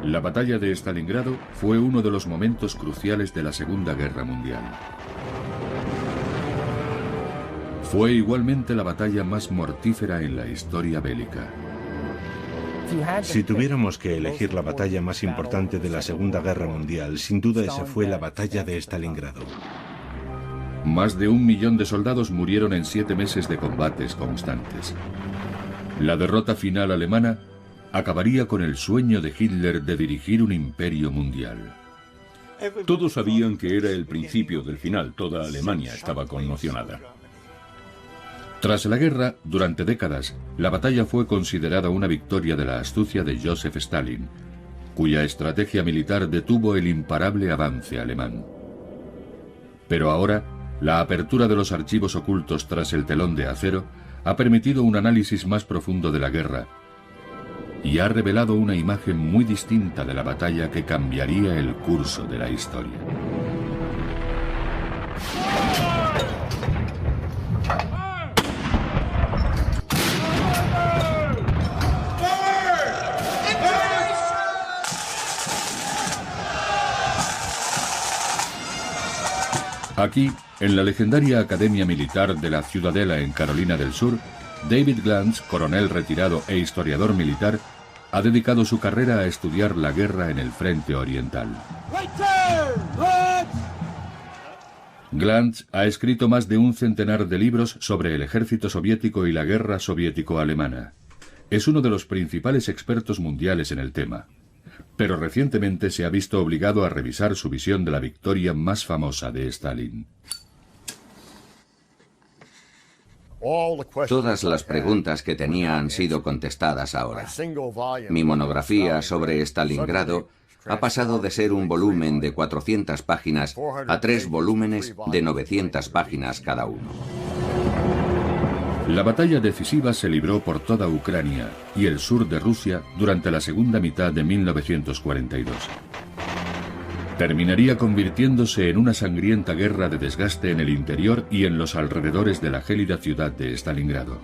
La batalla de Stalingrado fue uno de los momentos cruciales de la Segunda Guerra Mundial. Fue igualmente la batalla más mortífera en la historia bélica. Si tuviéramos que elegir la batalla más importante de la Segunda Guerra Mundial, sin duda esa fue la batalla de Stalingrado. Más de 1 millón de soldados murieron en 7 meses de combates constantes. La derrota final alemana acabaría con el sueño de Hitler de dirigir un imperio mundial. Todos sabían que era el principio del final. Toda Alemania estaba conmocionada. Tras la guerra, durante décadas, la batalla fue considerada una victoria de la astucia de Joseph Stalin, cuya estrategia militar detuvo el imparable avance alemán. Pero ahora, la apertura de los archivos ocultos tras el telón de acero ha permitido un análisis más profundo de la guerra y ha revelado una imagen muy distinta de la batalla que cambiaría el curso de la historia. Aquí, en la legendaria Academia Militar de la Ciudadela en Carolina del Sur, David Glantz, coronel retirado e historiador militar, ha dedicado su carrera a estudiar la guerra en el frente oriental. Glantz ha escrito más de 1 centenar de libros sobre el ejército soviético y la guerra soviético-alemana. Es uno de los principales expertos mundiales en el tema, pero recientemente se ha visto obligado a revisar su visión de la victoria más famosa de Stalin. Todas las preguntas que tenía han sido contestadas ahora. Mi monografía sobre Stalingrado ha pasado de ser un volumen de 400 páginas a 3 volúmenes de 900 páginas cada uno. La batalla decisiva se libró por toda Ucrania y el sur de Rusia durante la segunda mitad de 1942. Terminaría convirtiéndose en una sangrienta guerra de desgaste en el interior y en los alrededores de la gélida ciudad de Stalingrado.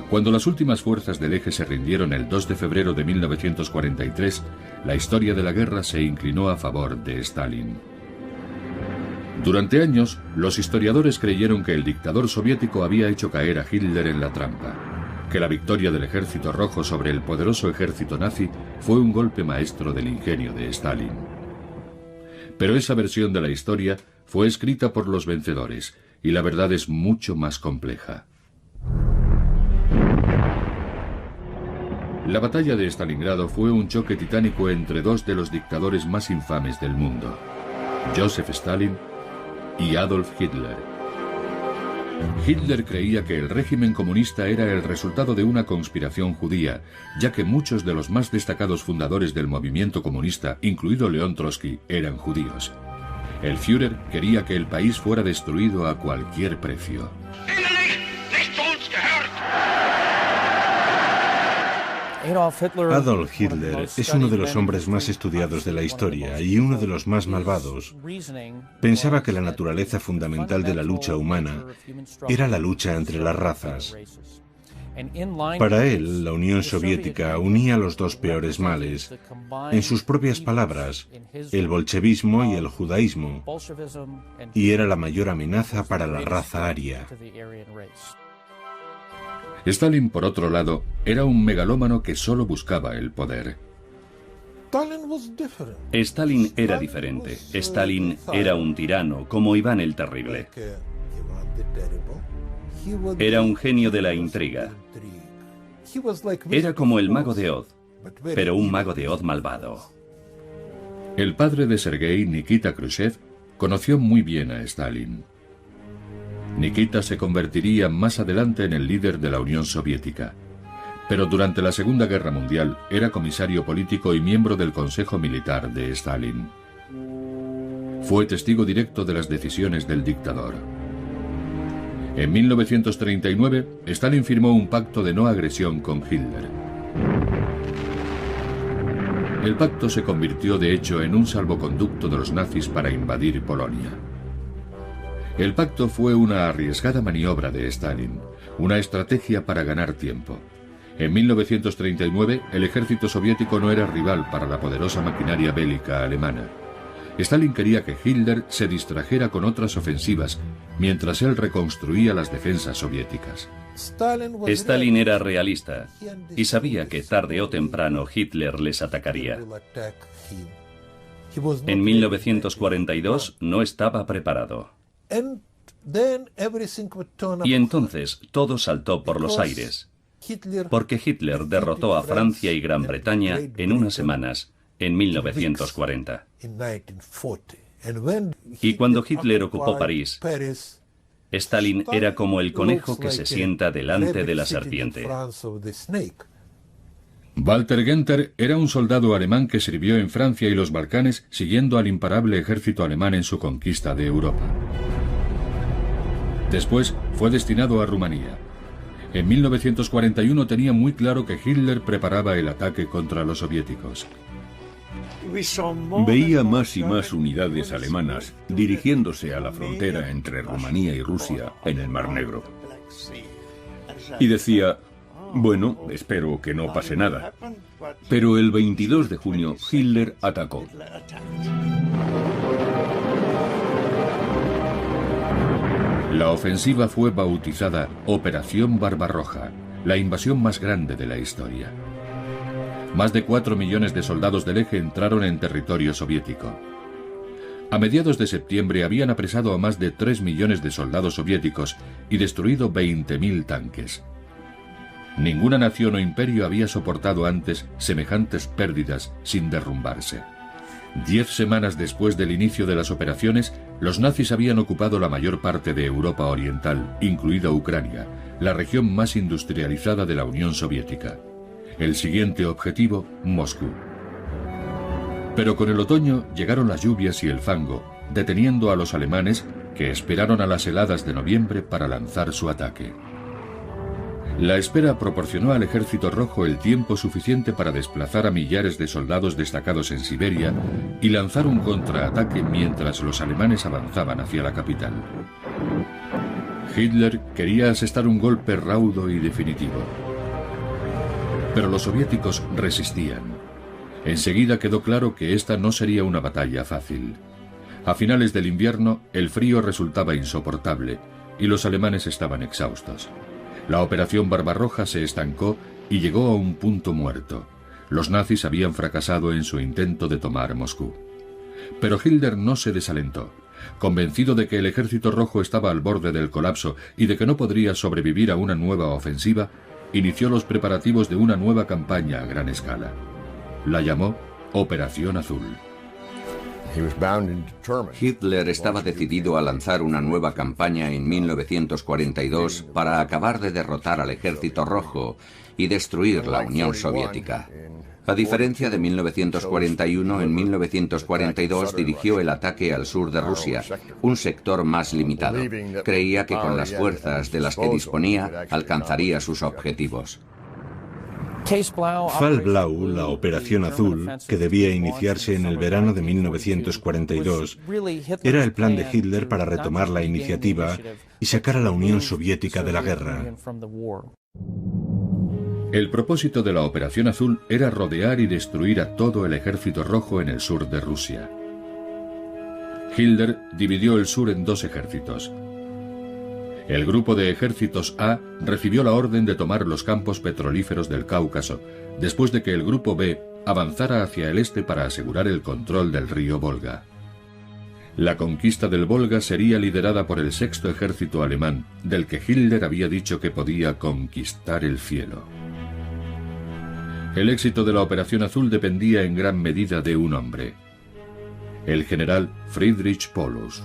Cuando las últimas fuerzas del eje se rindieron el 2 de febrero de 1943, la historia de la guerra se inclinó a favor de Stalin. Durante años, los historiadores creyeron que el dictador soviético había hecho caer a Hitler en la trampa, que la victoria del ejército rojo sobre el poderoso ejército nazi fue un golpe maestro del ingenio de Stalin. Pero esa versión de la historia fue escrita por los vencedores, y la verdad es mucho más compleja. La batalla de Stalingrado fue un choque titánico entre 2 de los dictadores más infames del mundo, Joseph Stalin y Adolf Hitler. Hitler creía que el régimen comunista era el resultado de una conspiración judía, ya que muchos de los más destacados fundadores del movimiento comunista, incluido León Trotsky, eran judíos. El Führer quería que el país fuera destruido a cualquier precio. Adolf Hitler es uno de los hombres más estudiados de la historia y uno de los más malvados. Pensaba que la naturaleza fundamental de la lucha humana era la lucha entre las razas. Para él, la Unión Soviética unía los 2 peores males. En sus propias palabras, el bolchevismo y el judaísmo, y era la mayor amenaza para la raza aria. Stalin, por otro lado, era un megalómano que solo buscaba el poder. Stalin era diferente. Stalin era un tirano, como Iván el Terrible. Era un genio de la intriga. Era como el mago de Oz, pero un mago de Oz malvado. El padre de Sergei, Nikita Khrushchev, conoció muy bien a Stalin. Nikita se convertiría más adelante en el líder de la Unión Soviética, pero durante la Segunda Guerra Mundial era comisario político y miembro del Consejo Militar de Stalin. Fue testigo directo de las decisiones del dictador. En 1939, Stalin firmó un pacto de no agresión con Hitler. El pacto se convirtió de hecho en un salvoconducto de los nazis para invadir Polonia. El pacto fue una arriesgada maniobra de Stalin, una estrategia para ganar tiempo. En 1939, el ejército soviético no era rival para la poderosa maquinaria bélica alemana. Stalin quería que Hitler se distrajera con otras ofensivas, mientras él reconstruía las defensas soviéticas. Stalin era realista y sabía que tarde o temprano Hitler les atacaría. En 1942 no estaba preparado. Y entonces todo saltó por los aires, porque Hitler derrotó a Francia y Gran Bretaña en unas semanas, en 1940. Y cuando Hitler ocupó París, Stalin era como el conejo que se sienta delante de la serpiente. Walter Günther era un soldado alemán que sirvió en Francia y los Balcanes siguiendo al imparable ejército alemán en su conquista de Europa. Después fue destinado a Rumanía. En 1941 tenía muy claro que Hitler preparaba el ataque contra los soviéticos. Veía más y más unidades alemanas dirigiéndose a la frontera entre Rumanía y Rusia en el Mar Negro. Y decía, bueno, espero que no pase nada. Pero el 22 de junio Hitler atacó. La ofensiva fue bautizada Operación Barbarroja, la invasión más grande de la historia. Más de 4 millones de soldados del eje entraron en territorio soviético. A mediados de septiembre habían apresado a más de 3 millones de soldados soviéticos y destruido 20.000 tanques. Ninguna nación o imperio había soportado antes semejantes pérdidas sin derrumbarse. 10 semanas después del inicio de las operaciones, los nazis habían ocupado la mayor parte de Europa Oriental, incluida Ucrania, la región más industrializada de la Unión Soviética. El siguiente objetivo, Moscú. Pero con el otoño llegaron las lluvias y el fango, deteniendo a los alemanes que esperaron a las heladas de noviembre para lanzar su ataque. La espera proporcionó al Ejército Rojo el tiempo suficiente para desplazar a millares de soldados destacados en Siberia y lanzar un contraataque mientras los alemanes avanzaban hacia la capital. Hitler quería asestar un golpe raudo y definitivo. Pero los soviéticos resistían. Enseguida quedó claro que esta no sería una batalla fácil. A finales del invierno, el frío resultaba insoportable y los alemanes estaban exhaustos. La operación Barbarroja se estancó y llegó a un punto muerto. Los nazis habían fracasado en su intento de tomar Moscú. Pero Hitler no se desalentó. Convencido de que el Ejército Rojo estaba al borde del colapso y de que no podría sobrevivir a una nueva ofensiva, inició los preparativos de una nueva campaña a gran escala. La llamó Operación Azul. Hitler estaba decidido a lanzar una nueva campaña en 1942 para acabar de derrotar al Ejército Rojo y destruir la Unión Soviética. A diferencia de 1941, en 1942 dirigió el ataque al sur de Rusia, un sector más limitado. Creía que con las fuerzas de las que disponía alcanzaría sus objetivos. Fall Blau, la Operación Azul, que debía iniciarse en el verano de 1942, era el plan de Hitler para retomar la iniciativa y sacar a la Unión Soviética de la guerra. El propósito de la Operación Azul era rodear y destruir a todo el Ejército Rojo en el sur de Rusia. Hitler dividió el sur en 2 ejércitos. El grupo de ejércitos A recibió la orden de tomar los campos petrolíferos del Cáucaso, después de que el grupo B avanzara hacia el este para asegurar el control del río Volga. La conquista del Volga sería liderada por el 6º ejército alemán, del que Hitler había dicho que podía conquistar el cielo. El éxito de la Operación Azul dependía en gran medida de un hombre: el general Friedrich Paulus.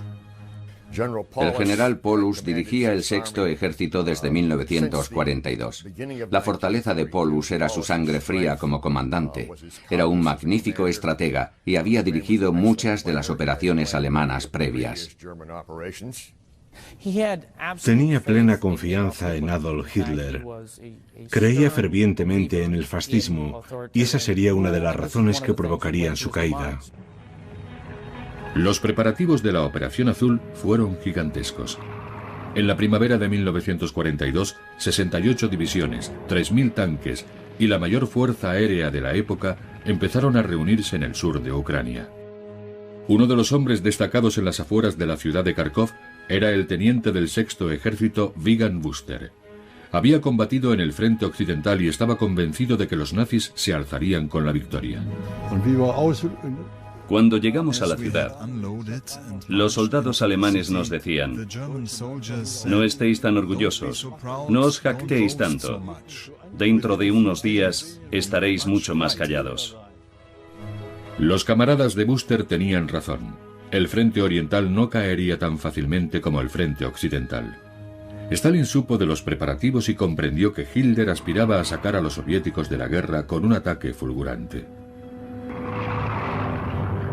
El general Paulus dirigía el 6º ejército desde 1942. La fortaleza de Paulus era su sangre fría como comandante. Era un magnífico estratega y había dirigido muchas de las operaciones alemanas previas. Tenía plena confianza en Adolf Hitler. Creía fervientemente en el fascismo y esa sería una de las razones que provocarían su caída. Los preparativos de la Operación Azul fueron gigantescos. En la primavera de 1942, 68 divisiones, 3.000 tanques y la mayor fuerza aérea de la época empezaron a reunirse en el sur de Ucrania. Uno de los hombres destacados en las afueras de la ciudad de Kharkov era el teniente del Sexto Ejército Vigan Buster. Había combatido en el frente occidental y estaba convencido de que los nazis se alzarían con la victoria. Cuando llegamos a la ciudad, los soldados alemanes nos decían: no estéis tan orgullosos, no os jactéis tanto. Dentro de unos días estaréis mucho más callados. Los camaradas de Buster tenían razón. El frente oriental no caería tan fácilmente como el frente occidental. Stalin supo de los preparativos y comprendió que Hitler aspiraba a sacar a los soviéticos de la guerra con un ataque fulgurante.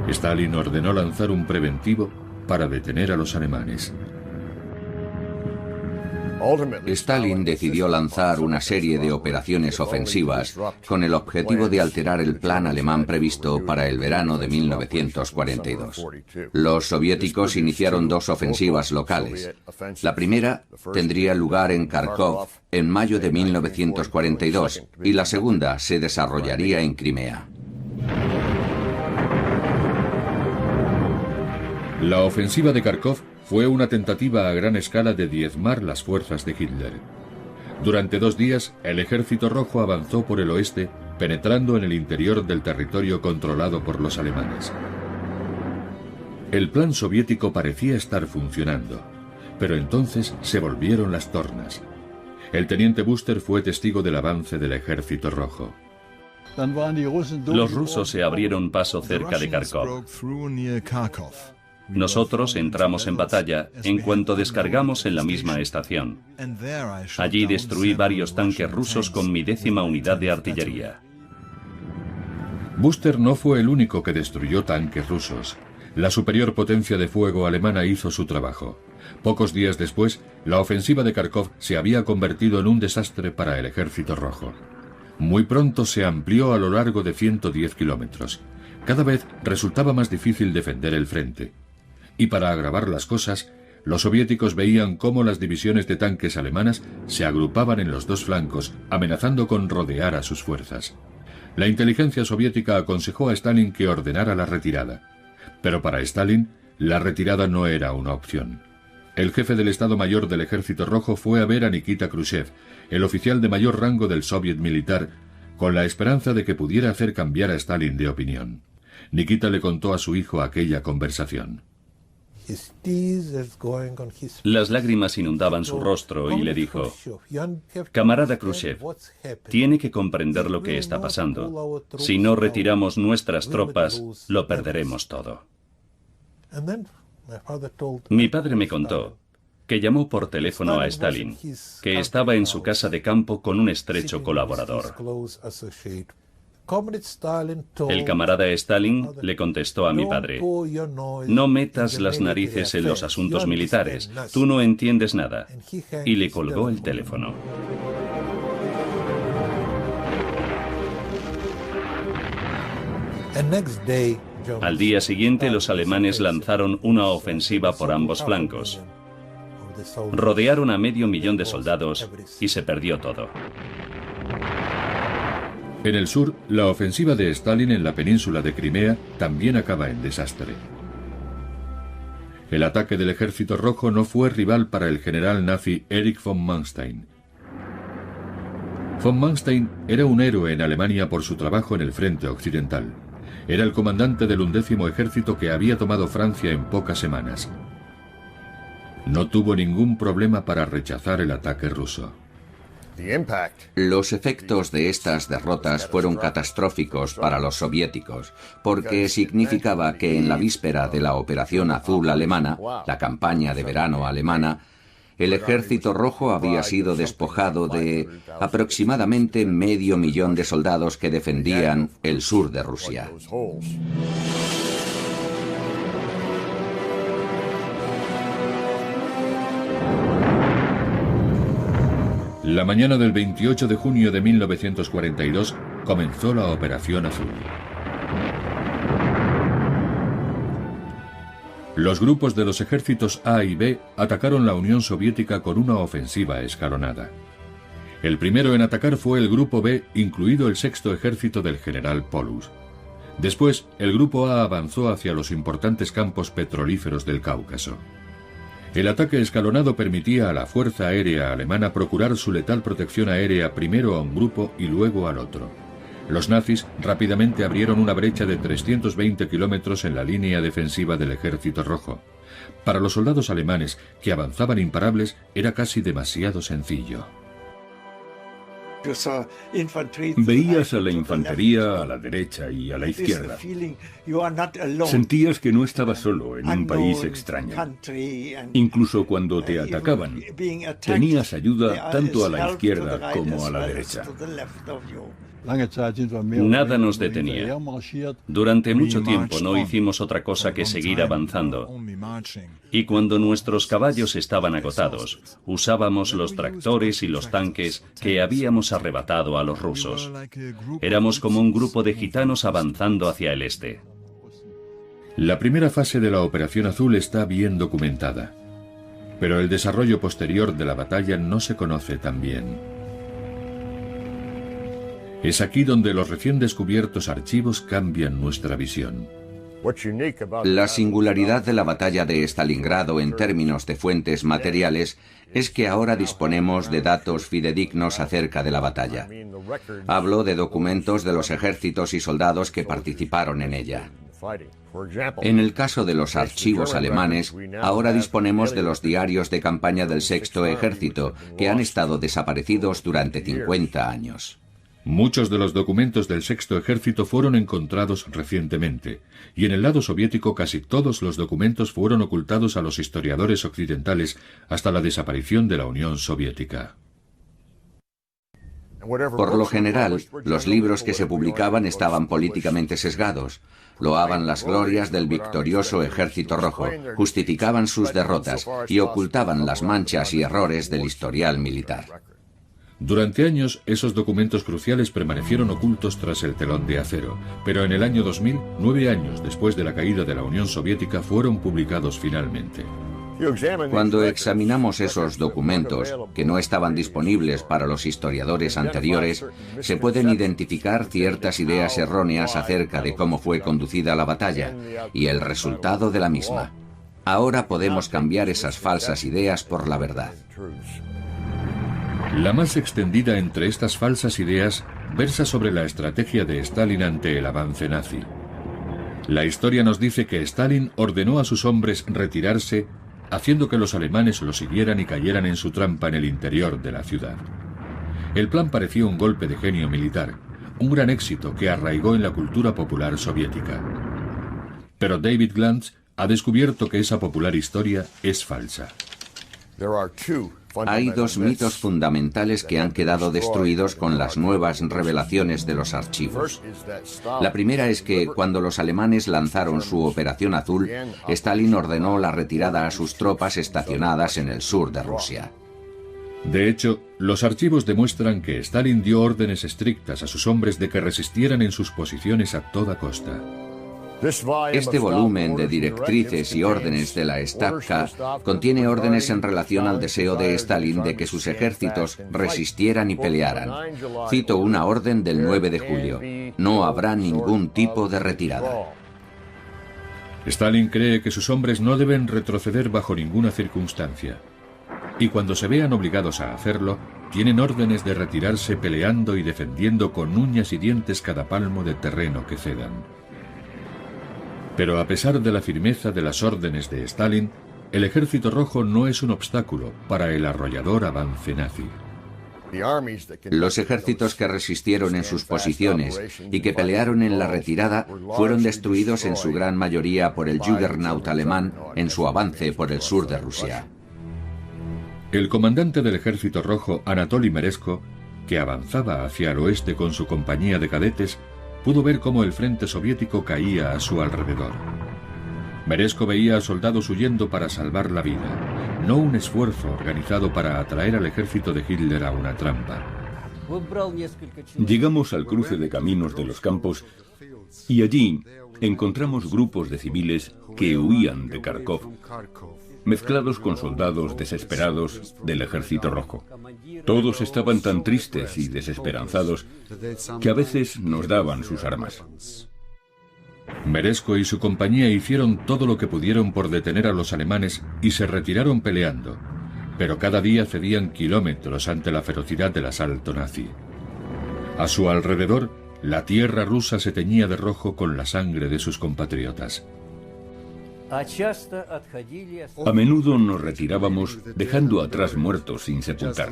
Stalin ordenó lanzar un preventivo para detener a los alemanes. Stalin decidió lanzar una serie de operaciones ofensivas con el objetivo de alterar el plan alemán previsto para el verano de 1942. Los soviéticos iniciaron dos ofensivas locales. La primera tendría lugar en Kharkov en mayo de 1942 y la segunda se desarrollaría en Crimea. La ofensiva de Kharkov fue una tentativa a gran escala de diezmar las fuerzas de Hitler. Durante 2 días, el Ejército Rojo avanzó por el oeste, penetrando en el interior del territorio controlado por los alemanes. El plan soviético parecía estar funcionando, pero entonces se volvieron las tornas. El teniente Buster fue testigo del avance del Ejército Rojo. Los rusos se abrieron paso cerca de Kharkov. Nosotros entramos en batalla en cuanto descargamos en la misma estación. Allí destruí varios tanques rusos con mi 10ª unidad de artillería. Buster no fue el único que destruyó tanques rusos. La superior potencia de fuego alemana hizo su trabajo. Pocos días después, la ofensiva de Kharkov se había convertido en un desastre para el Ejército Rojo. Muy pronto se amplió a lo largo de 110 kilómetros. Cada vez resultaba más difícil defender el frente. Y para agravar las cosas, los soviéticos veían cómo las divisiones de tanques alemanas se agrupaban en los dos flancos, amenazando con rodear a sus fuerzas. La inteligencia soviética aconsejó a Stalin que ordenara la retirada. Pero para Stalin, la retirada no era una opción. El jefe del Estado Mayor del Ejército Rojo fue a ver a Nikita Khrushchev, el oficial de mayor rango del soviet militar, con la esperanza de que pudiera hacer cambiar a Stalin de opinión. Nikita le contó a su hijo aquella conversación. Las lágrimas inundaban su rostro y le dijo: camarada Khrushchev, tiene que comprender lo que está pasando. Si no retiramos nuestras tropas, lo perderemos todo. Mi padre me contó que llamó por teléfono a Stalin, que estaba en su casa de campo con un estrecho colaborador. El camarada Stalin le contestó a mi padre: no metas las narices en los asuntos militares, tú no entiendes nada. Y le colgó el teléfono. Al día siguiente, los alemanes lanzaron una ofensiva por ambos flancos. Rodearon a 500.000 de soldados y se perdió todo. En el sur, la ofensiva de Stalin en la península de Crimea también acaba en desastre. El ataque del Ejército Rojo no fue rival para el general nazi Erich von Manstein. Von Manstein era un héroe en Alemania por su trabajo en el frente occidental. Era el comandante del 11º ejército que había tomado Francia en pocas semanas. No tuvo ningún problema para rechazar el ataque ruso. Los efectos de estas derrotas fueron catastróficos para los soviéticos, porque significaba que en la víspera de la Operación Azul alemana, la campaña de verano alemana, el Ejército Rojo había sido despojado de aproximadamente 500.000 de soldados que defendían el sur de Rusia. La mañana del 28 de junio de 1942 comenzó la Operación Azul. Los grupos de los ejércitos A y B atacaron la Unión Soviética con una ofensiva escalonada. El primero en atacar fue el Grupo B, incluido el sexto ejército del general Paulus. Después, el Grupo A avanzó hacia los importantes campos petrolíferos del Cáucaso. El ataque escalonado permitía a la Fuerza Aérea Alemana procurar su letal protección aérea primero a un grupo y luego al otro. Los nazis rápidamente abrieron una brecha de 320 kilómetros en la línea defensiva del Ejército Rojo. Para los soldados alemanes, que avanzaban imparables, era casi demasiado sencillo. Veías a la infantería a la derecha y a la izquierda. Sentías que no estabas solo en un país extraño. Incluso cuando te atacaban, tenías ayuda tanto a la izquierda como a la derecha. Nada nos detenía. Durante mucho tiempo no hicimos otra cosa que seguir avanzando. Y cuando nuestros caballos estaban agotados, usábamos los tractores y los tanques que habíamos arrebatado a los rusos. Éramos como un grupo de gitanos avanzando hacia el este. La primera fase de la Operación Azul está bien documentada, pero el desarrollo posterior de la batalla no se conoce tan bien. Es aquí donde los recién descubiertos archivos cambian nuestra visión. La singularidad de la batalla de Stalingrado en términos de fuentes materiales es que ahora disponemos de datos fidedignos acerca de la batalla. Hablo de documentos de los ejércitos y soldados que participaron en ella. En el caso de los archivos alemanes, ahora disponemos de los diarios de campaña del Sexto Ejército, que han estado desaparecidos durante 50 años. Muchos de los documentos del Sexto Ejército fueron encontrados recientemente, y en el lado soviético casi todos los documentos fueron ocultados a los historiadores occidentales hasta la desaparición de la Unión Soviética. Por lo general, los libros que se publicaban estaban políticamente sesgados. Loaban las glorias del victorioso Ejército Rojo, justificaban sus derrotas y ocultaban las manchas y errores del historial militar. Durante años, esos documentos cruciales permanecieron ocultos tras el telón de acero, pero en el año 2000, 9 años después de la caída de la Unión Soviética, fueron publicados finalmente. Cuando examinamos esos documentos, que no estaban disponibles para los historiadores anteriores, se pueden identificar ciertas ideas erróneas acerca de cómo fue conducida la batalla y el resultado de la misma. Ahora podemos cambiar esas falsas ideas por la verdad. La más extendida entre estas falsas ideas versa sobre la estrategia de Stalin ante el avance nazi. La historia nos dice que Stalin ordenó a sus hombres retirarse, haciendo que los alemanes lo siguieran y cayeran en su trampa en el interior de la ciudad. El plan parecía un golpe de genio militar, un gran éxito que arraigó en la cultura popular soviética. Pero David Glantz ha descubierto que esa popular historia es falsa. Hay dos mitos fundamentales que han quedado destruidos con las nuevas revelaciones de los archivos. La primera es que cuando los alemanes lanzaron su Operación Azul, Stalin ordenó la retirada a sus tropas estacionadas en el sur de Rusia. De hecho, los archivos demuestran que Stalin dio órdenes estrictas a sus hombres de que resistieran en sus posiciones a toda costa. Este volumen de directrices y órdenes de la Stavka contiene órdenes en relación al deseo de Stalin de que sus ejércitos resistieran y pelearan. Cito una orden del 9 de julio. No habrá ningún tipo de retirada. Stalin cree que sus hombres no deben retroceder bajo ninguna circunstancia. Y cuando se vean obligados a hacerlo, tienen órdenes de retirarse peleando y defendiendo con uñas y dientes cada palmo de terreno que cedan. Pero a pesar de la firmeza de las órdenes de Stalin, el Ejército Rojo no es un obstáculo para el arrollador avance nazi. Los ejércitos que resistieron en sus posiciones y que pelearon en la retirada fueron destruidos en su gran mayoría por el Juggernaut alemán en su avance por el sur de Rusia. El comandante del Ejército Rojo, Anatoly Meresko, que avanzaba hacia el oeste con su compañía de cadetes, pudo ver cómo el frente soviético caía a su alrededor. Meresko veía a soldados huyendo para salvar la vida, no un esfuerzo organizado para atraer al ejército de Hitler a una trampa. Llegamos al cruce de caminos de los campos y allí encontramos grupos de civiles que huían de Kharkov, mezclados con soldados desesperados del Ejército Rojo. Todos estaban tan tristes y desesperanzados que a veces nos daban sus armas. Meresko y su compañía hicieron todo lo que pudieron por detener a los alemanes y se retiraron peleando, pero cada día cedían kilómetros ante la ferocidad del asalto nazi. A su alrededor, la tierra rusa se teñía de rojo con la sangre de sus compatriotas. A menudo nos retirábamos dejando atrás muertos sin sepultar.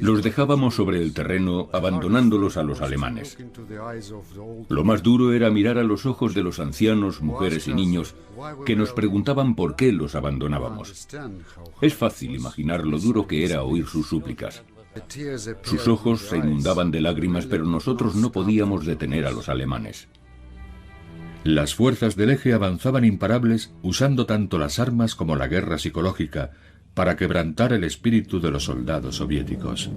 Los dejábamos sobre el terreno abandonándolos a los alemanes. Lo más duro era mirar a los ojos de los ancianos, mujeres y niños que nos preguntaban por qué los abandonábamos. Es fácil imaginar lo duro que era oír sus súplicas. Sus ojos se inundaban de lágrimas, pero nosotros no podíamos detener a los alemanes. Las fuerzas del eje avanzaban imparables usando tanto las armas como la guerra psicológica para quebrantar el espíritu de los soldados soviéticos.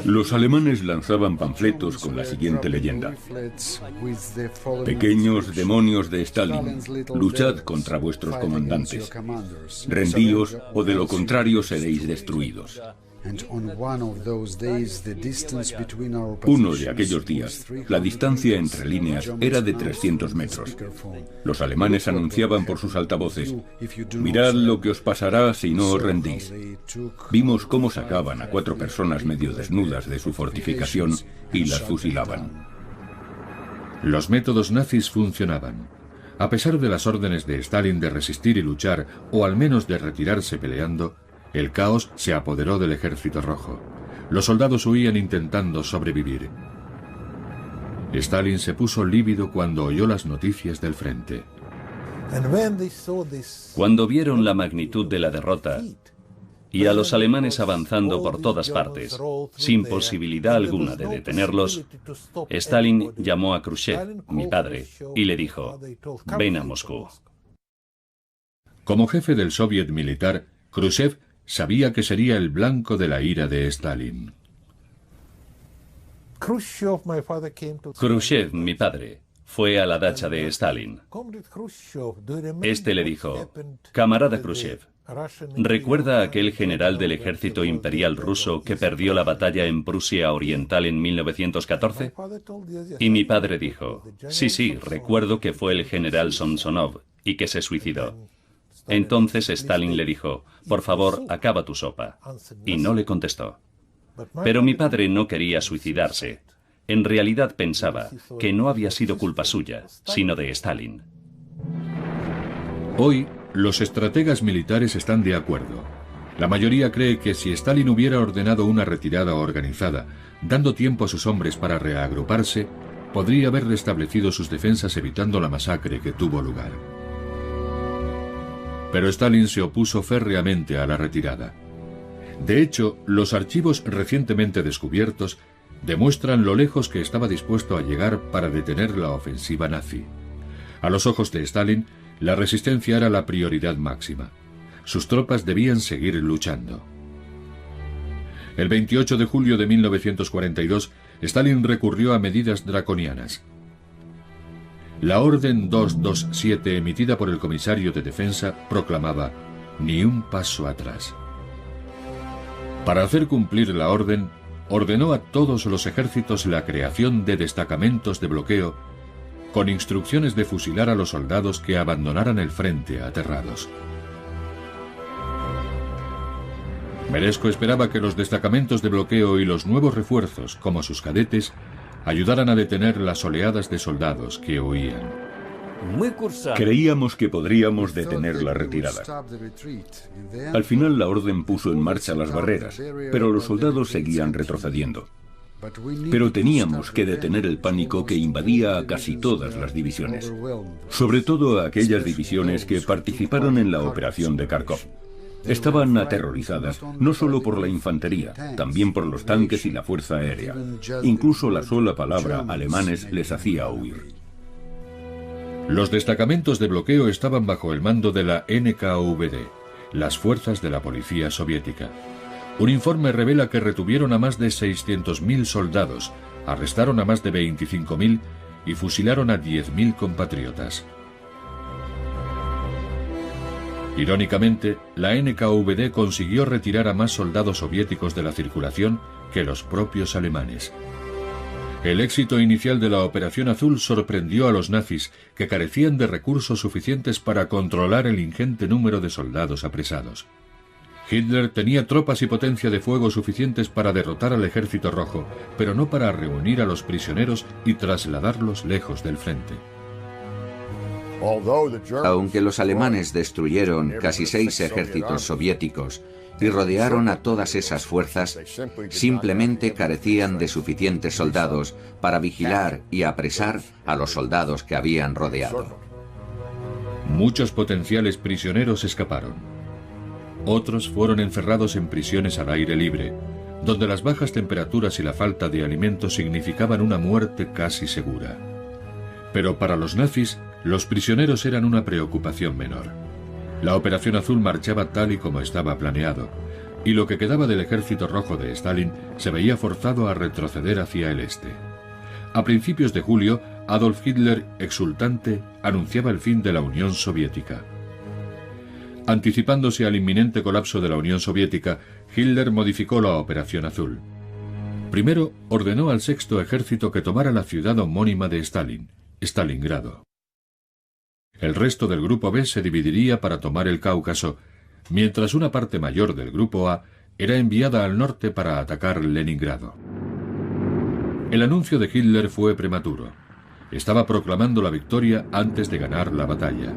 Los alemanes lanzaban panfletos con la siguiente leyenda: pequeños demonios de Stalin, luchad contra vuestros comandantes. Rendíos o de lo contrario seréis destruidos. Uno de aquellos días, la distancia entre líneas era de 300 metros. Los alemanes anunciaban por sus altavoces: mirad lo que os pasará si no os rendís. Vimos cómo sacaban a 4 personas medio desnudas de su fortificación y las fusilaban. Los métodos nazis funcionaban. A pesar de las órdenes de Stalin de resistir y luchar, o al menos de retirarse peleando, el caos se apoderó del Ejército Rojo. Los soldados huían intentando sobrevivir. Stalin se puso lívido cuando oyó las noticias del frente. Cuando vieron la magnitud de la derrota y a los alemanes avanzando por todas partes, sin posibilidad alguna de detenerlos, Stalin llamó a Khrushchev, mi padre, y le dijo: ven a Moscú. Como jefe del soviet militar, Khrushchev sabía que sería el blanco de la ira de Stalin. Khrushchev, mi padre, fue a la dacha de Stalin. Este le dijo: camarada Khrushchev, ¿recuerda a aquel general del ejército imperial ruso que perdió la batalla en Prusia Oriental en 1914? Y mi padre dijo: sí, recuerdo que fue el general Samsonov y que se suicidó. Entonces Stalin le dijo: por favor, acaba tu sopa. Y no le contestó. Pero mi padre no quería suicidarse. En realidad pensaba que no había sido culpa suya, sino de Stalin. Hoy, los estrategas militares están de acuerdo. La mayoría cree que si Stalin hubiera ordenado una retirada organizada, dando tiempo a sus hombres para reagruparse, podría haber restablecido sus defensas evitando la masacre que tuvo lugar. Pero Stalin se opuso férreamente a la retirada. De hecho, los archivos recientemente descubiertos demuestran lo lejos que estaba dispuesto a llegar para detener la ofensiva nazi. A los ojos de Stalin, la resistencia era la prioridad máxima. Sus tropas debían seguir luchando. El 28 de julio de 1942, Stalin recurrió a medidas draconianas. La Orden 227 emitida por el comisario de defensa proclamaba: ni un paso atrás. Para hacer cumplir la orden, ordenó a todos los ejércitos la creación de destacamentos de bloqueo con instrucciones de fusilar a los soldados que abandonaran el frente aterrados. Meresko esperaba que los destacamentos de bloqueo y los nuevos refuerzos, como sus cadetes, ayudaran a detener las oleadas de soldados que huían. Creíamos que podríamos detener la retirada. Al final la orden puso en marcha las barreras, pero los soldados seguían retrocediendo. Pero teníamos que detener el pánico que invadía a casi todas las divisiones, sobre todo a aquellas divisiones que participaron en la operación de Kharkov. Estaban aterrorizadas, no solo por la infantería, también por los tanques y la fuerza aérea. Incluso la sola palabra alemanes les hacía huir. Los destacamentos de bloqueo estaban bajo el mando de la NKVD, las fuerzas de la policía soviética. Un informe revela que retuvieron a más de 600.000 soldados, arrestaron a más de 25.000 y fusilaron a 10.000 compatriotas. Irónicamente, la NKVD consiguió retirar a más soldados soviéticos de la circulación que los propios alemanes. El éxito inicial de la Operación Azul sorprendió a los nazis, que carecían de recursos suficientes para controlar el ingente número de soldados apresados. Hitler tenía tropas y potencia de fuego suficientes para derrotar al Ejército Rojo, pero no para reunir a los prisioneros y trasladarlos lejos del frente. Aunque los alemanes destruyeron casi 6 ejércitos soviéticos y rodearon a todas esas fuerzas, simplemente carecían de suficientes soldados para vigilar y apresar a los soldados que habían rodeado. Muchos potenciales prisioneros escaparon. Otros fueron encerrados en prisiones al aire libre, donde las bajas temperaturas y la falta de alimentos significaban una muerte casi segura. Pero para los nazis, los prisioneros eran una preocupación menor. La Operación Azul marchaba tal y como estaba planeado, y lo que quedaba del Ejército Rojo de Stalin se veía forzado a retroceder hacia el este. A principios de julio, Adolf Hitler, exultante, anunciaba el fin de la Unión Soviética. Anticipándose al inminente colapso de la Unión Soviética, Hitler modificó la Operación Azul. Primero, ordenó al Sexto Ejército que tomara la ciudad homónima de Stalin, Stalingrado. El resto del Grupo B se dividiría para tomar el Cáucaso, mientras una parte mayor del Grupo A era enviada al norte para atacar Leningrado. El anuncio de Hitler fue prematuro. Estaba proclamando la victoria antes de ganar la batalla.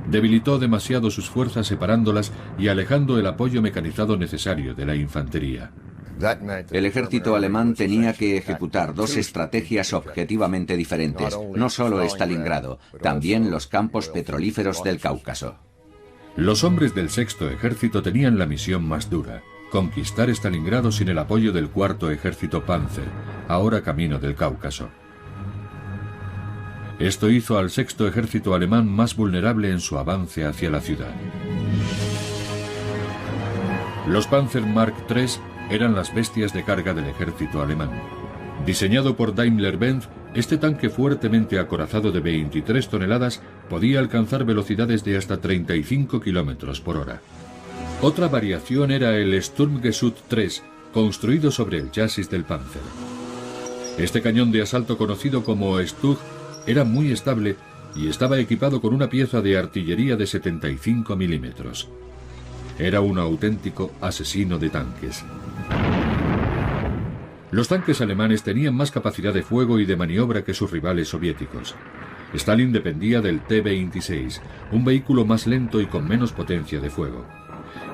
Debilitó demasiado sus fuerzas separándolas y alejando el apoyo mecanizado necesario de la infantería. El ejército alemán tenía que ejecutar 2 estrategias objetivamente diferentes, no solo Stalingrado, también los campos petrolíferos del Cáucaso. Los hombres del Sexto Ejército tenían la misión más dura: conquistar Stalingrado sin el apoyo del Cuarto Ejército Panzer, ahora camino del Cáucaso. Esto hizo al Sexto Ejército alemán más vulnerable en su avance hacia la ciudad. Los Panzer Mark III eran las bestias de carga del ejército alemán. Diseñado por Daimler-Benz, este tanque fuertemente acorazado de 23 toneladas podía alcanzar velocidades de hasta 35 km por hora. Otra variación era el Sturmgeschütz III, construido sobre el chasis del Panzer. Este cañón de asalto, conocido como Stug, era muy estable y estaba equipado con una pieza de artillería de 75 milímetros. Era un auténtico asesino de tanques. Los tanques alemanes tenían más capacidad de fuego y de maniobra que sus rivales soviéticos. Stalin dependía del T-26, un vehículo más lento y con menos potencia de fuego.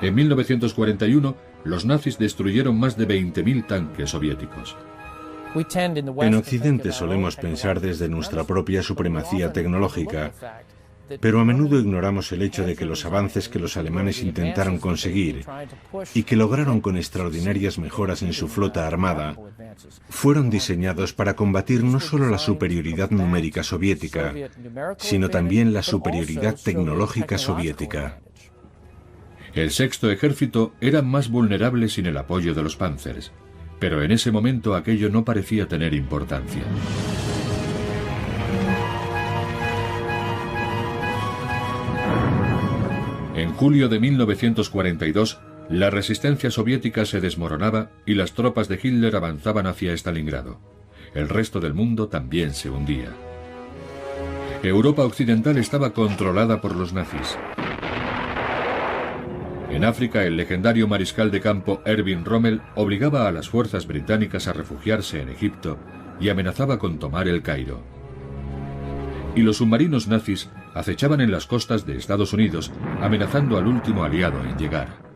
En 1941, los nazis destruyeron más de 20.000 tanques soviéticos. En Occidente solemos pensar desde nuestra propia supremacía tecnológica, pero a menudo ignoramos el hecho de que los avances que los alemanes intentaron conseguir y que lograron con extraordinarias mejoras en su flota armada fueron diseñados para combatir no solo la superioridad numérica soviética, sino también la superioridad tecnológica soviética. El Sexto Ejército era más vulnerable sin el apoyo de los Panzers, pero en ese momento aquello no parecía tener importancia. En julio de 1942, la resistencia soviética se desmoronaba y las tropas de Hitler avanzaban hacia Stalingrado. El resto del mundo también se hundía. Europa occidental estaba controlada por los nazis. En África, el legendario mariscal de campo Erwin Rommel obligaba a las fuerzas británicas a refugiarse en Egipto y amenazaba con tomar el Cairo. Y los submarinos nazis acechaban en las costas de Estados Unidos, amenazando al último aliado en llegar.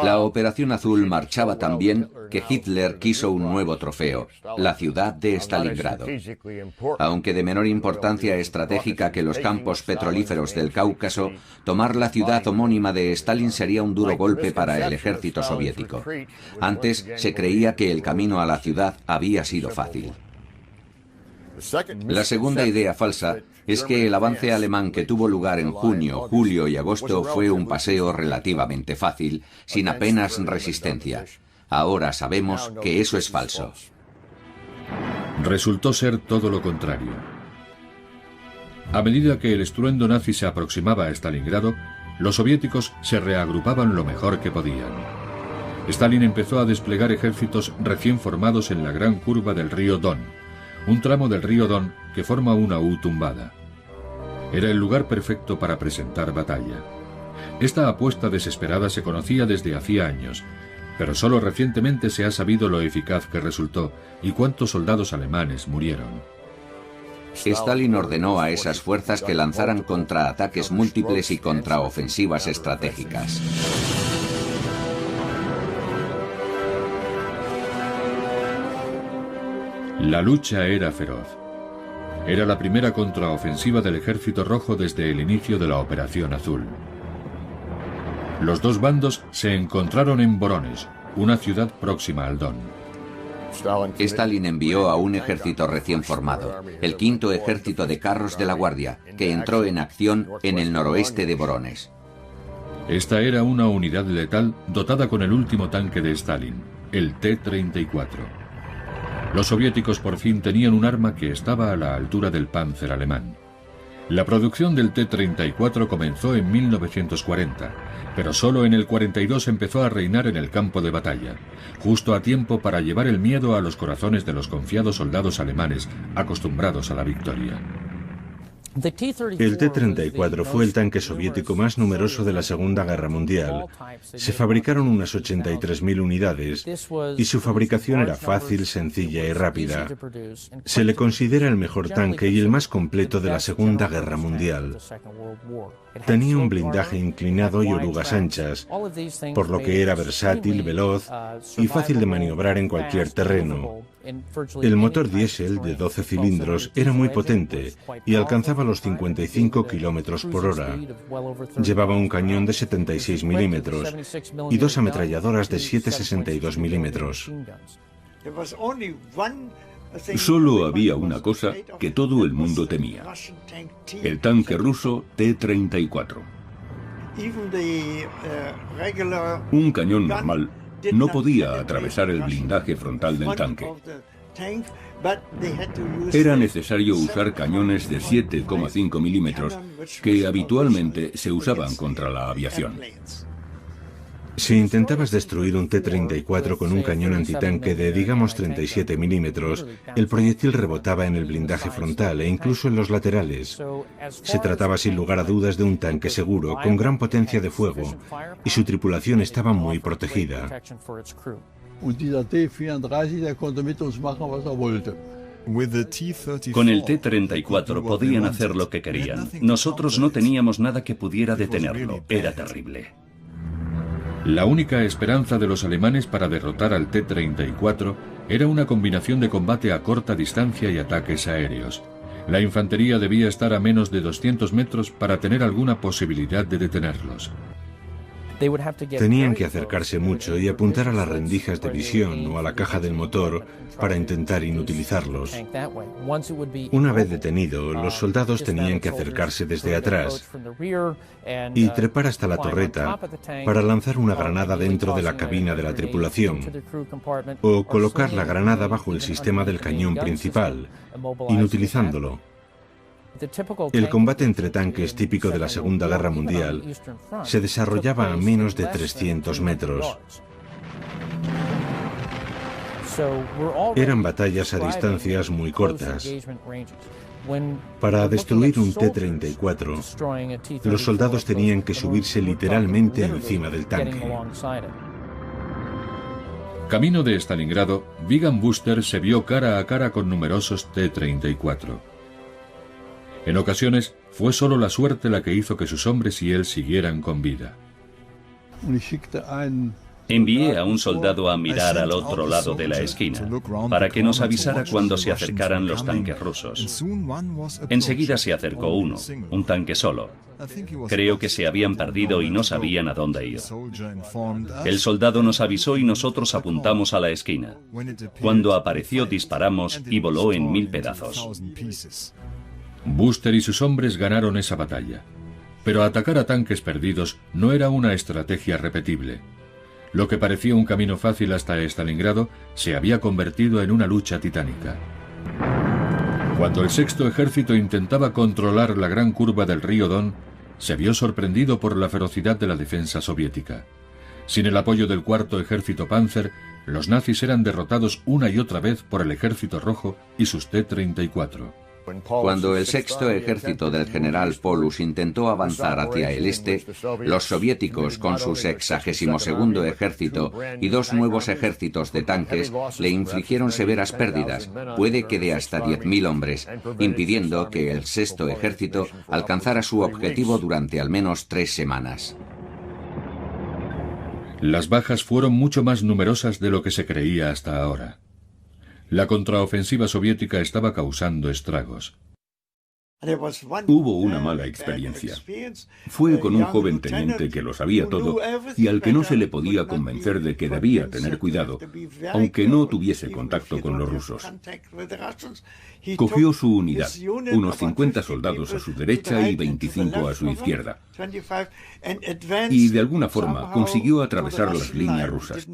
La Operación Azul marchaba tan bien que Hitler quiso un nuevo trofeo, la ciudad de Stalingrado. Aunque de menor importancia estratégica que los campos petrolíferos del Cáucaso, tomar la ciudad homónima de Stalin sería un duro golpe para el ejército soviético. Antes se creía que el camino a la ciudad había sido fácil. La segunda idea falsa es que el avance alemán que tuvo lugar en junio, julio y agosto fue un paseo relativamente fácil, sin apenas resistencia. Ahora sabemos que eso es falso. Resultó ser todo lo contrario. A medida que el estruendo nazi se aproximaba a Stalingrado, los soviéticos se reagrupaban lo mejor que podían. Stalin empezó a desplegar ejércitos recién formados en la gran curva del río Don, un tramo del río Don que forma una U tumbada. Era el lugar perfecto para presentar batalla. Esta apuesta desesperada se conocía desde hacía años, pero solo recientemente se ha sabido lo eficaz que resultó y cuántos soldados alemanes murieron. Stalin ordenó a esas fuerzas que lanzaran contraataques múltiples y contraofensivas estratégicas. La lucha era feroz. Era la primera contraofensiva del Ejército Rojo desde el inicio de la Operación Azul. Los dos bandos se encontraron en Voronezh, una ciudad próxima al Don. Stalin envió a un ejército recién formado, el quinto ejército de carros de la Guardia, que entró en acción en el noroeste de Voronezh. Esta era una unidad letal dotada con el último tanque de Stalin, el T-34. Los soviéticos por fin tenían un arma que estaba a la altura del Panzer alemán. La producción del T-34 comenzó en 1940, pero solo en el 42 empezó a reinar en el campo de batalla, justo a tiempo para llevar el miedo a los corazones de los confiados soldados alemanes acostumbrados a la victoria. El T-34 fue el tanque soviético más numeroso de la Segunda Guerra Mundial. Se fabricaron unas 83.000 unidades y su fabricación era fácil, sencilla y rápida. Se le considera el mejor tanque y el más completo de la Segunda Guerra Mundial. Tenía un blindaje inclinado y orugas anchas, por lo que era versátil, veloz y fácil de maniobrar en cualquier terreno. El motor diésel de 12 cilindros era muy potente y alcanzaba los 55 kilómetros por hora. Llevaba un cañón de 76 milímetros y dos ametralladoras de 7,62 milímetros. Solo había una cosa que todo el mundo temía: el tanque ruso T-34. Un cañón normal no podía atravesar el blindaje frontal del tanque. Era necesario usar cañones de 7,5 milímetros que habitualmente se usaban contra la aviación. Si intentabas destruir un T-34 con un cañón antitanque de, digamos, 37 milímetros, el proyectil rebotaba en el blindaje frontal e incluso en los laterales. Se trataba sin lugar a dudas de un tanque seguro, con gran potencia de fuego, y su tripulación estaba muy protegida. Con el T-34 podían hacer lo que querían. Nosotros no teníamos nada que pudiera detenerlo. Era terrible. La única esperanza de los alemanes para derrotar al T-34 era una combinación de combate a corta distancia y ataques aéreos. La infantería debía estar a menos de 200 metros para tener alguna posibilidad de detenerlos. Tenían que acercarse mucho y apuntar a las rendijas de visión o a la caja del motor para intentar inutilizarlos. Una vez detenido, los soldados tenían que acercarse desde atrás y trepar hasta la torreta para lanzar una granada dentro de la cabina de la tripulación o colocar la granada bajo el sistema del cañón principal, inutilizándolo. El combate entre tanques típico de la Segunda Guerra Mundial se desarrollaba a menos de 300 metros. Eran batallas a distancias muy cortas. Para destruir un T-34, los soldados tenían que subirse literalmente encima del tanque. Camino de Stalingrado, Vigan Buster se vio cara a cara con numerosos T-34. En ocasiones, fue solo la suerte la que hizo que sus hombres y él siguieran con vida. Envié a un soldado a mirar al otro lado de la esquina, para que nos avisara cuando se acercaran los tanques rusos. Enseguida se acercó uno, un tanque solo. Creo que se habían perdido y no sabían a dónde ir. El soldado nos avisó y nosotros apuntamos a la esquina. Cuando apareció disparamos y voló en 1000 pedazos. Buster y sus hombres ganaron esa batalla, pero atacar a tanques perdidos no era una estrategia repetible. Lo que parecía un camino fácil hasta Stalingrado se había convertido en una lucha titánica. Cuando el sexto ejército intentaba controlar la gran curva del río Don, se vio sorprendido por la ferocidad de la defensa soviética. Sin el apoyo del cuarto ejército Panzer, los nazis eran derrotados una y otra vez por el ejército rojo y sus T-34. Cuando el sexto ejército del general Paulus intentó avanzar hacia el este, los soviéticos, con su 62º ejército y 2 nuevos ejércitos de tanques, le infligieron severas pérdidas, puede que de hasta 10.000 hombres, impidiendo que el sexto ejército alcanzara su objetivo durante al menos 3 semanas. Las bajas fueron mucho más numerosas de lo que se creía hasta ahora. La contraofensiva soviética estaba causando estragos. Hubo una mala experiencia. Fue con un joven teniente que lo sabía todo y al que no se le podía convencer de que debía tener cuidado, aunque no tuviese contacto con los rusos. Cogió su unidad, unos 50 soldados a su derecha y 25 a su izquierda, y de alguna forma consiguió atravesar las líneas rusas.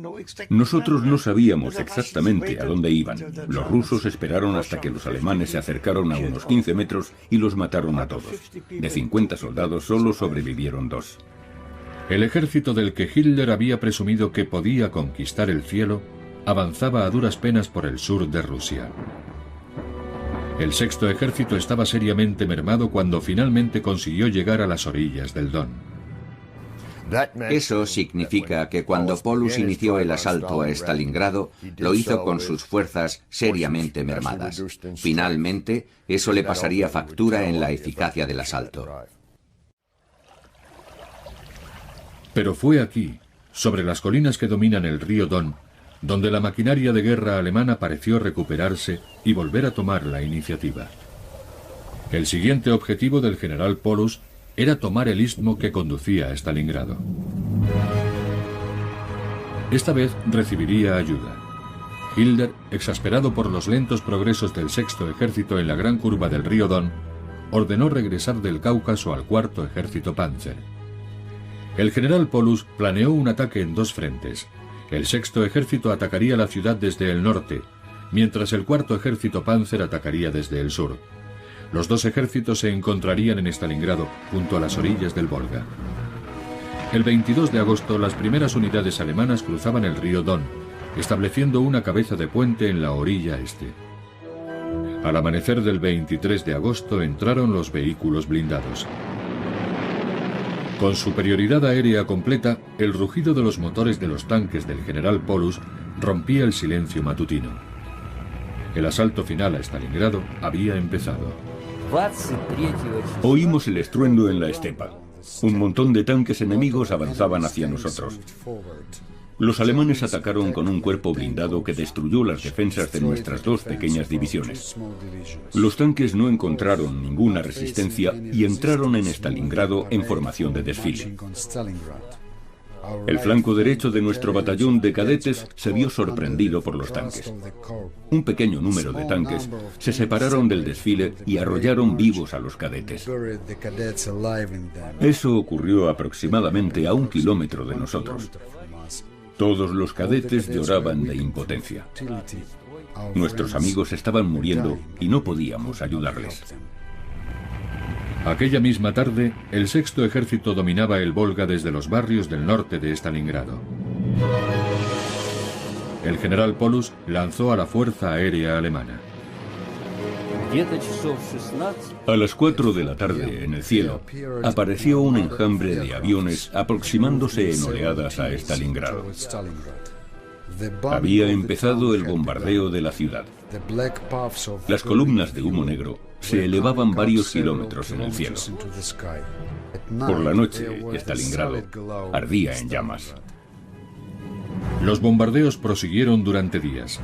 Nosotros no sabíamos exactamente a dónde iban. Los rusos esperaron hasta que los alemanes se acercaron a unos 15 metros y los mataron a todos. De 50 soldados solo sobrevivieron 2. El ejército del que Hitler había presumido que podía conquistar el cielo avanzaba a duras penas por el sur de Rusia. El sexto ejército estaba seriamente mermado cuando finalmente consiguió llegar a las orillas del Don. Eso significa que cuando Paulus inició el asalto a Stalingrado, lo hizo con sus fuerzas seriamente mermadas. Finalmente, eso le pasaría factura en la eficacia del asalto. Pero fue aquí, sobre las colinas que dominan el río Don, donde la maquinaria de guerra alemana pareció recuperarse y volver a tomar la iniciativa. El siguiente objetivo del general Paulus era tomar el istmo que conducía a Stalingrado. Esta vez recibiría ayuda. Hitler, exasperado por los lentos progresos del sexto ejército en la gran curva del río Don, ordenó regresar del Cáucaso al cuarto ejército Panzer. El general Paulus planeó un ataque en 2 frentes. El sexto ejército atacaría la ciudad desde el norte, mientras el cuarto ejército Panzer atacaría desde el sur. Los 2 ejércitos se encontrarían en Stalingrado, junto a las orillas del Volga. El 22 de agosto, las primeras unidades alemanas cruzaban el río Don, estableciendo una cabeza de puente en la orilla este. Al amanecer del 23 de agosto entraron los vehículos blindados. Con superioridad aérea completa, el rugido de los motores de los tanques del general Paulus rompía el silencio matutino. El asalto final a Stalingrado había empezado. Oímos el estruendo en la estepa. Un montón de tanques enemigos avanzaban hacia nosotros. Los alemanes atacaron con un cuerpo blindado que destruyó las defensas de nuestras 2 pequeñas divisiones. Los tanques no encontraron ninguna resistencia y entraron en Stalingrado en formación de desfile. El flanco derecho de nuestro batallón de cadetes se vio sorprendido por los tanques. Un pequeño número de tanques se separaron del desfile y arrollaron vivos a los cadetes. Eso ocurrió aproximadamente a 1 kilómetro de nosotros. Todos los cadetes lloraban de impotencia. Nuestros amigos estaban muriendo y no podíamos ayudarles. Aquella misma tarde, el sexto ejército dominaba el Volga desde los barrios del norte de Stalingrado. El general Paulus lanzó a la fuerza aérea alemana. A las 4 de la tarde, en el cielo, apareció un enjambre de aviones aproximándose en oleadas a Stalingrado. Había empezado el bombardeo de la ciudad. Las columnas de humo negro se elevaban varios kilómetros en el cielo. Por la noche, Stalingrado ardía en llamas. Los bombardeos prosiguieron durante días.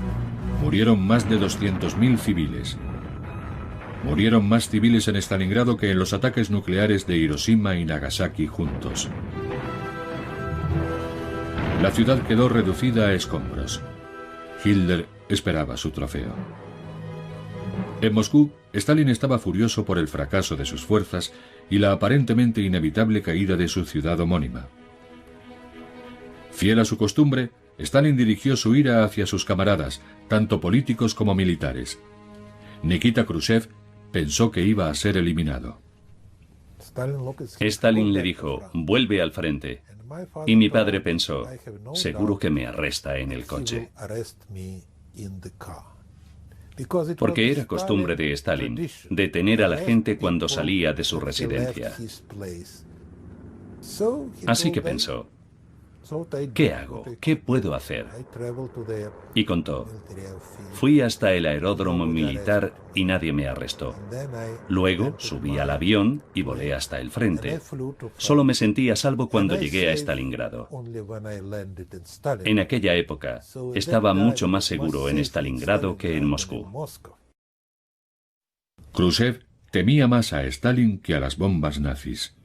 Murieron más de 200.000 civiles. Murieron más civiles en Stalingrado que en los ataques nucleares de Hiroshima y Nagasaki juntos. La ciudad quedó reducida a escombros. Hitler esperaba su trofeo. En Moscú, Stalin estaba furioso por el fracaso de sus fuerzas y la aparentemente inevitable caída de su ciudad homónima. Fiel a su costumbre, Stalin dirigió su ira hacia sus camaradas, tanto políticos como militares. Nikita Khrushchev pensó que iba a ser eliminado. Stalin le dijo, vuelve al frente. Y mi padre pensó, seguro que me arresta en el coche. Porque era costumbre de Stalin detener a la gente cuando salía de su residencia. Así que pensó, ¿qué hago? ¿Qué puedo hacer? Y contó, fui hasta el aeródromo militar y nadie me arrestó. Luego subí al avión y volé hasta el frente. Solo me sentí a salvo cuando llegué a Stalingrado. En aquella época estaba mucho más seguro en Stalingrado que en Moscú. Khrushchev temía más a Stalin que a las bombas nazis.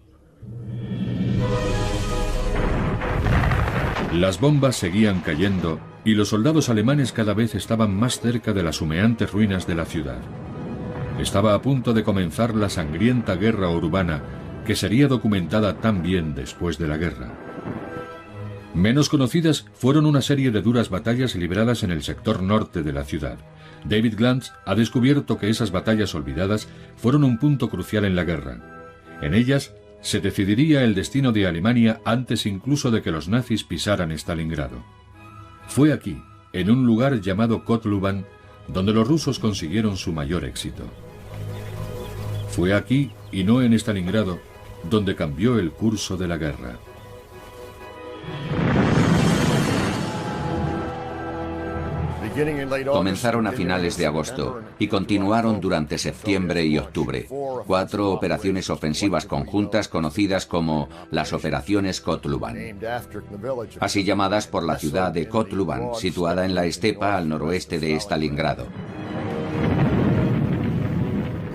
Las bombas seguían cayendo y los soldados alemanes cada vez estaban más cerca de las humeantes ruinas de la ciudad. Estaba a punto de comenzar la sangrienta guerra urbana que sería documentada también después de la guerra. Menos conocidas fueron una serie de duras batallas libradas en el sector norte de la ciudad. David Glantz ha descubierto que esas batallas olvidadas fueron un punto crucial en la guerra. En ellas se decidiría el destino de Alemania antes incluso de que los nazis pisaran Stalingrado. Fue aquí, en un lugar llamado Kotluban, donde los rusos consiguieron su mayor éxito. Fue aquí, y no en Stalingrado, donde cambió el curso de la guerra. Comenzaron a finales de agosto y continuaron durante septiembre y octubre. 4 operaciones ofensivas conjuntas conocidas como las operaciones Kotluban, así llamadas por la ciudad de Kotluban, situada en la estepa al noroeste de Stalingrado.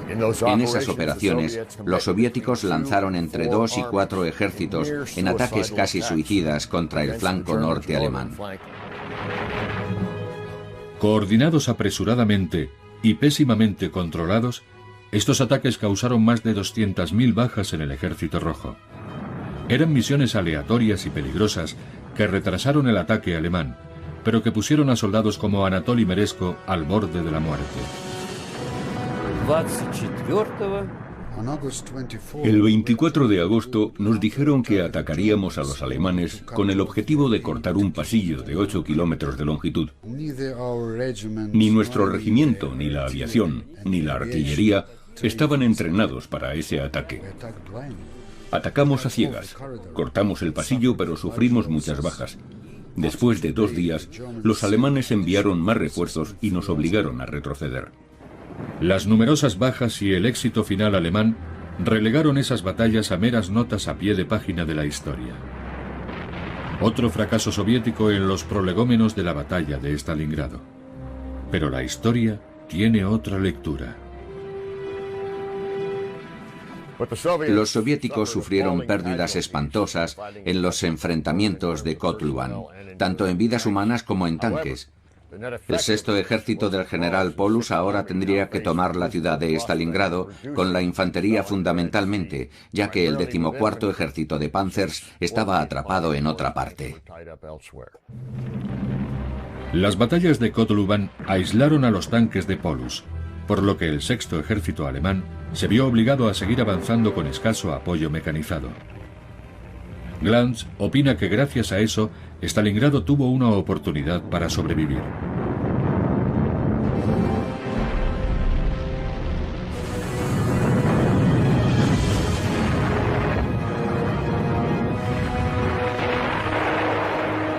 En esas operaciones, los soviéticos lanzaron entre 2 y 4 ejércitos en ataques casi suicidas contra el flanco norte alemán. Coordinados apresuradamente y pésimamente controlados, estos ataques causaron más de 200.000 bajas en el Ejército Rojo. Eran misiones aleatorias y peligrosas que retrasaron el ataque alemán, pero que pusieron a soldados como Anatoly Meresko al borde de la muerte. El 24 de agosto nos dijeron que atacaríamos a los alemanes con el objetivo de cortar un pasillo de 8 kilómetros de longitud. Ni nuestro regimiento, ni la aviación, ni la artillería estaban entrenados para ese ataque. Atacamos a ciegas, cortamos el pasillo, pero sufrimos muchas bajas. Después de 2 días, los alemanes enviaron más refuerzos y nos obligaron a retroceder. Las numerosas bajas y el éxito final alemán relegaron esas batallas a meras notas a pie de página de la historia. Otro fracaso soviético en los prolegómenos de la batalla de Stalingrado. Pero la historia tiene otra lectura. Los soviéticos sufrieron pérdidas espantosas en los enfrentamientos de Kotluban, tanto en vidas humanas como en tanques. El 6º ejército del general Paulus ahora tendría que tomar la ciudad de Stalingrado con la infantería fundamentalmente, ya que el 14º ejército de Panzers estaba atrapado en otra parte. Las batallas de Kotluban aislaron a los tanques de Paulus, por lo que el 6º ejército alemán se vio obligado a seguir avanzando con escaso apoyo mecanizado. Glantz opina que gracias a eso, Stalingrado tuvo una oportunidad para sobrevivir.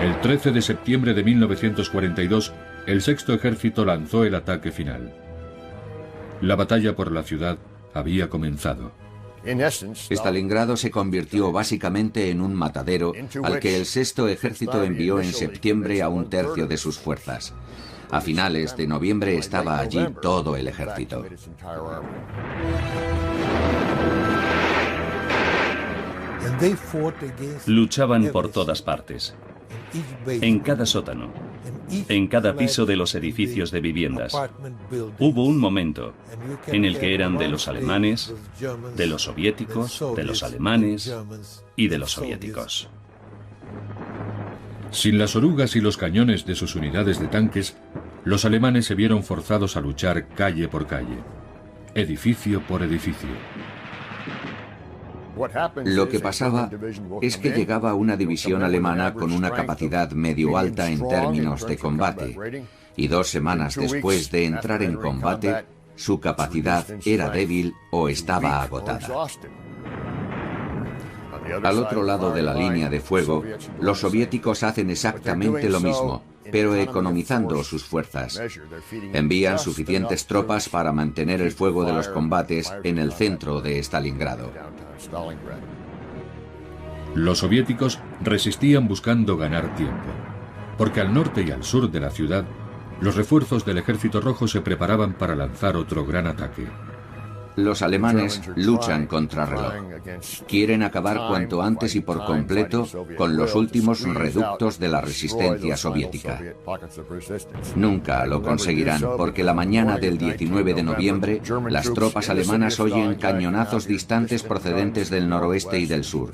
El 13 de septiembre de 1942, el 6º ejército lanzó el ataque final. La batalla por la ciudad había comenzado. Stalingrado se convirtió básicamente en un matadero al que el 6º ejército envió en septiembre a 1/3 de sus fuerzas. A finales de noviembre estaba allí todo el ejército. Luchaban por todas partes, en cada sótano, en cada piso de los edificios de viviendas. Hubo un momento en el que eran de los alemanes, de los soviéticos, de los alemanes y de los soviéticos. Sin las orugas y los cañones de sus unidades de tanques, los alemanes se vieron forzados a luchar calle por calle, edificio por edificio. Lo que pasaba es que llegaba una división alemana con una capacidad medio alta en términos de combate, y 2 semanas después de entrar en combate, su capacidad era débil o estaba agotada. Al otro lado de la línea de fuego, los soviéticos hacen exactamente lo mismo, pero economizando sus fuerzas. Envían suficientes tropas para mantener el fuego de los combates en el centro de Stalingrado. Los soviéticos resistían buscando ganar tiempo, porque al norte y al sur de la ciudad, los refuerzos del Ejército Rojo se preparaban para lanzar otro gran ataque. Los alemanes luchan contra reloj. Quieren acabar cuanto antes y por completo con los últimos reductos de la resistencia soviética. Nunca lo conseguirán porque la mañana del 19 de noviembre las tropas alemanas oyen cañonazos distantes procedentes del noroeste y del sur.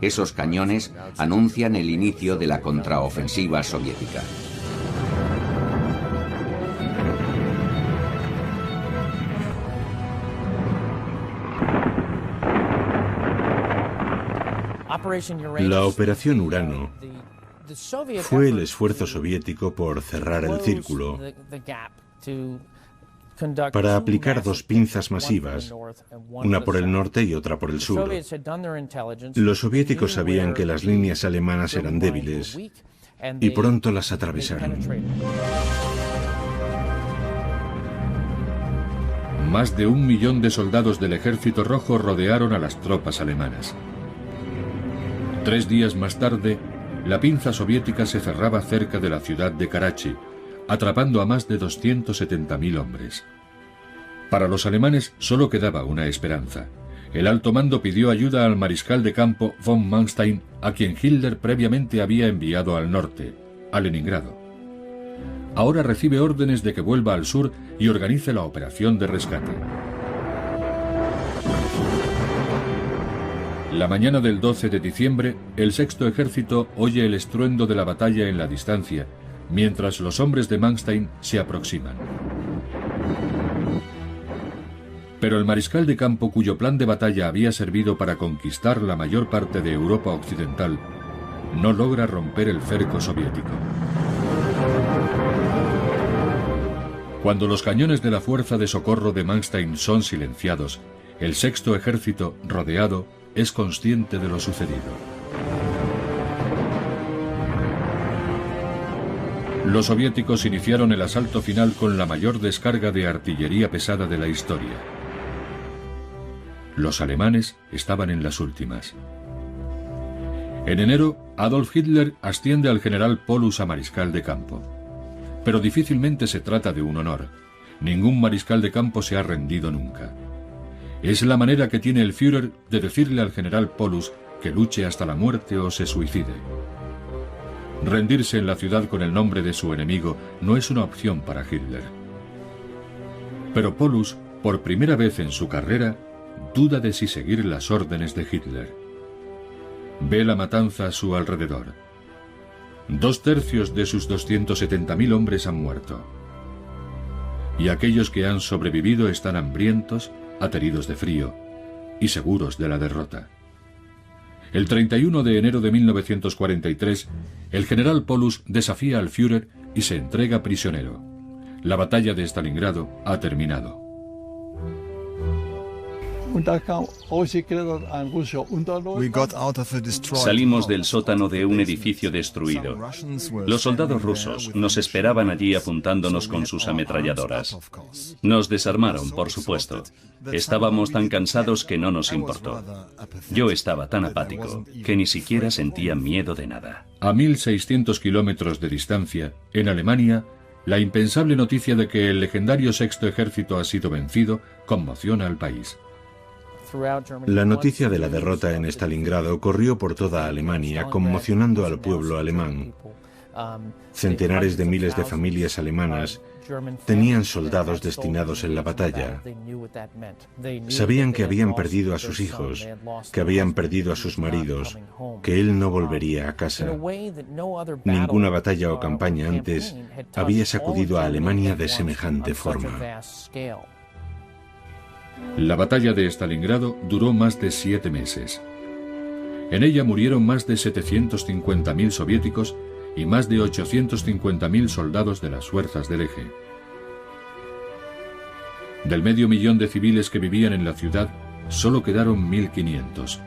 Esos cañones anuncian el inicio de la contraofensiva soviética. La Operación Urano fue el esfuerzo soviético por cerrar el círculo, para aplicar 2 pinzas masivas, una por el norte y otra por el sur. Los soviéticos sabían que las líneas alemanas eran débiles y pronto las atravesaron. Más de 1 millón de soldados del Ejército Rojo rodearon a las tropas alemanas. 3 días más tarde, la pinza soviética se cerraba cerca de la ciudad de Karachi, atrapando a más de 270.000 hombres. Para los alemanes solo quedaba una esperanza. El alto mando pidió ayuda al mariscal de campo von Manstein, a quien Hitler previamente había enviado al norte, a Leningrado. Ahora recibe órdenes de que vuelva al sur y organice la operación de rescate. La mañana del 12 de diciembre, el Sexto Ejército oye el estruendo de la batalla en la distancia, mientras los hombres de Manstein se aproximan. Pero el mariscal de campo, cuyo plan de batalla había servido para conquistar la mayor parte de Europa occidental, no logra romper el cerco soviético. Cuando los cañones de la fuerza de socorro de Manstein son silenciados, el Sexto Ejército, rodeado, es consciente de lo sucedido. Los soviéticos iniciaron el asalto final con la mayor descarga de artillería pesada de la historia. Los alemanes estaban en las últimas. En enero, Adolf Hitler asciende al general Paulus a mariscal de campo. Pero difícilmente se trata de un honor. Ningún mariscal de campo se ha rendido nunca. Es la manera que tiene el Führer de decirle al general Paulus que luche hasta la muerte o se suicide. Rendirse en la ciudad con el nombre de su enemigo no es una opción para Hitler. Pero Paulus, por primera vez en su carrera, duda de si seguir las órdenes de Hitler. Ve la matanza a su alrededor. 2/3 de sus 270.000 hombres han muerto. Y aquellos que han sobrevivido están hambrientos, ateridos de frío y seguros de la derrota. El 31 de enero de 1943, el general Paulus desafía al Führer y se entrega prisionero. La batalla de Stalingrado ha terminado. Salimos del sótano de un edificio destruido. Los soldados rusos nos esperaban allí apuntándonos con sus ametralladoras. Nos desarmaron, por supuesto. Estábamos tan cansados que no nos importó. Yo estaba tan apático que ni siquiera sentía miedo de nada. A 1.600 kilómetros de distancia, en Alemania, la impensable noticia de que el legendario Sexto Ejército ha sido vencido conmociona al país. La noticia de la derrota en Stalingrado corrió por toda Alemania, conmocionando al pueblo alemán. Centenares de miles de familias alemanas tenían soldados destinados en la batalla. Sabían que habían perdido a sus hijos, que habían perdido a sus maridos, que él no volvería a casa. Ninguna batalla o campaña antes había sacudido a Alemania de semejante forma. La batalla de Stalingrado duró más de 7 meses. En ella murieron más de 750.000 soviéticos y más de 850.000 soldados de las fuerzas del eje. Del 500.000 de civiles que vivían en la ciudad, solo quedaron 1.500.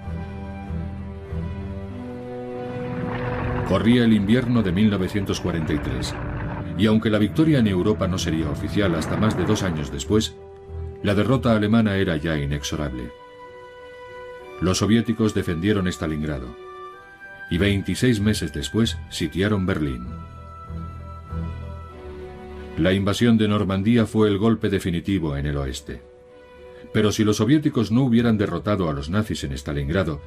Corría el invierno de 1943, y aunque la victoria en Europa no sería oficial hasta más de 2 años después, la derrota alemana era ya inexorable. Los soviéticos defendieron Stalingrado, y 26 meses después sitiaron Berlín. La invasión de Normandía fue el golpe definitivo en el oeste. Pero si los soviéticos no hubieran derrotado a los nazis en Stalingrado,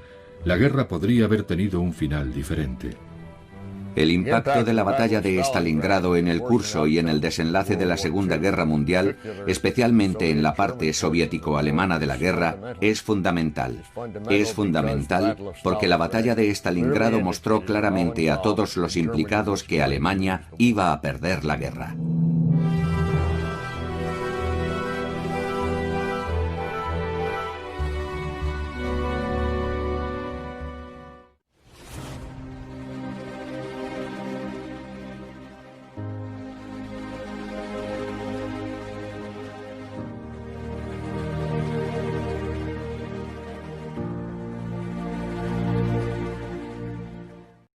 la guerra podría haber tenido un final diferente. El impacto de la batalla de Stalingrado en el curso y en el desenlace de la Segunda Guerra Mundial, especialmente en la parte soviético-alemana de la guerra, es fundamental. Es fundamental porque la batalla de Stalingrado mostró claramente a todos los implicados que Alemania iba a perder la guerra.